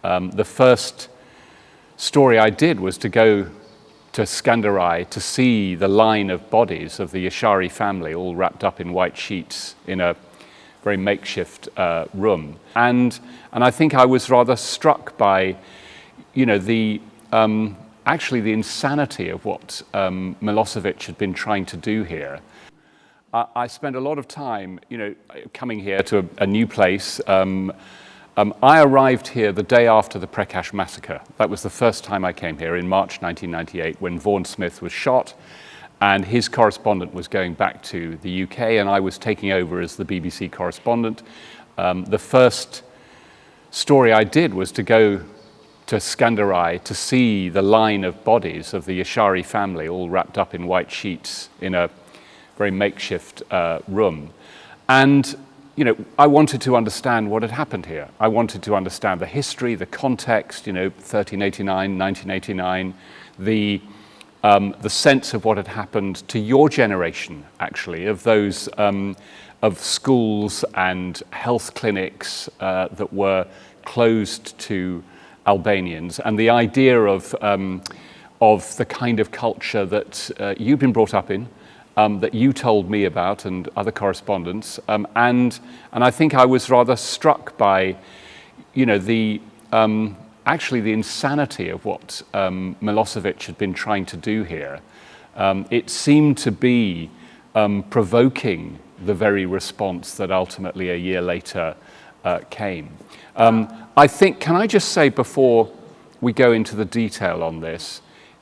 The first story I did was to go to Skanderai to see the line of bodies of the Yashari family all wrapped up in white sheets in a very makeshift room. And I think I was rather struck by, actually the insanity of what Millosheviqi had been trying to do here. I spent a lot of time, coming here to a new place. I arrived here the day after the Prekash massacre. That was the first time I came here in March 1998 when Vaughan Smith was shot and his correspondent was going back to the UK and I was taking over as the BBC correspondent. The first story I did was to go to Skanderai to see the line of bodies of the Yashari family all wrapped up in white sheets in a very makeshift room. And I wanted to understand what had happened here. I wanted to understand the history, the context, 1389, 1989, the sense of what had happened to your generation, actually, of those of schools and health clinics that were closed to Albanians, and the idea of the kind of culture that you've been brought up in, that you told me about and other correspondents, and I think I was rather struck by, actually the insanity of what Millosheviqi had been trying to do here. It seemed to be provoking the very response that ultimately a year later came. I think, can I just say before we go into the detail on this,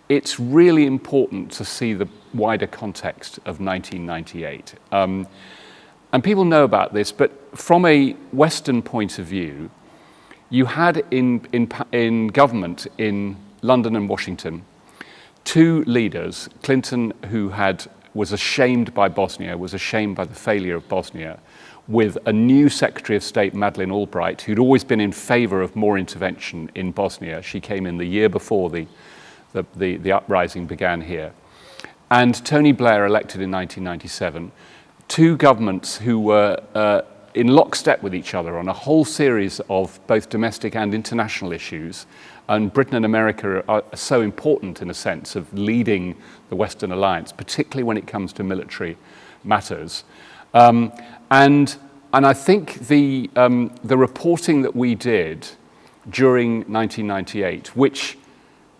it's really important to see the wider context of 1998. And people know about this, but from a Western point of view, you had in government in London and Washington two leaders, Clinton, who was ashamed by Bosnia, was ashamed by the failure of Bosnia, with a new Secretary of State, Madeleine Albright, who'd always been in favor of more intervention in Bosnia. She came in the year before the uprising began here. And Tony Blair, elected in 1997, two governments who were in lockstep with each other on a whole series of both domestic and international issues. And Britain and America are so important in a sense of leading the Western alliance, particularly when it comes to military matters. And I think the reporting that we did during 1998, which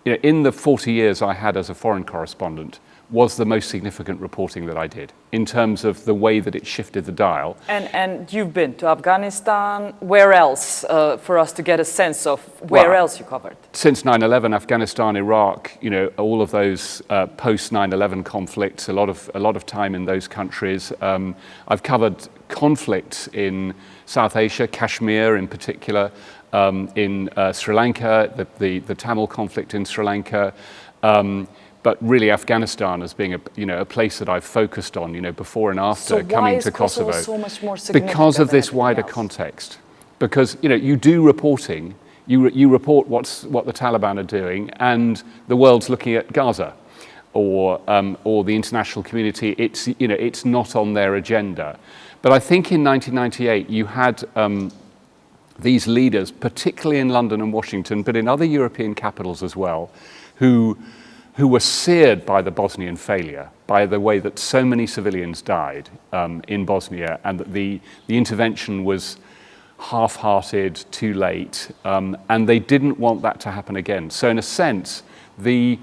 in the 40 years I had as a foreign correspondent, was the most significant reporting that I did in terms of the way that it shifted the dial. And you've been to Afghanistan. Where else, for us to get a sense of where else you covered? Since 9/11, Afghanistan, Iraq, all of those post 9/11 conflicts, a lot of time in those countries. I've covered conflict in South Asia, Kashmir in particular, in Sri Lanka, the Tamil conflict in Sri Lanka. But really Afghanistan as being a place that I've focused on, before and after coming to Kosovo. So much more significant because of this wider context. Because you do reporting, you report what the Taliban are doing, and the world's looking at Gaza, or the international community. It's not on their agenda. But I think in 1998 you had these leaders, particularly in London and Washington, but in other European capitals as well, who were seared by the Bosnian failure, by the way that so many civilians died in Bosnia, and that the intervention was half-hearted, too late, and they didn't want that to happen again. So in a sense, the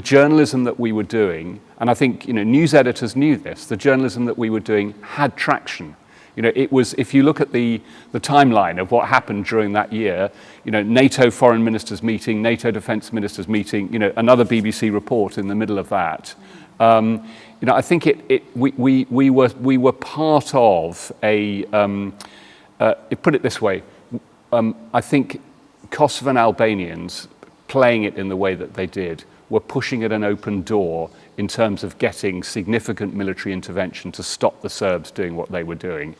journalism that we were doing, and I think news editors knew this, the journalism that we were doing had traction. It was, if you look at the timeline of what happened during that year, NATO foreign ministers meeting, NATO defense ministers meeting, another BBC report in the middle of that. I think we were part of a, put it this way, I think Kosovan Albanians playing it in the way that they did were pushing at an open door in terms of getting significant military intervention to stop the Serbs doing what they were doing.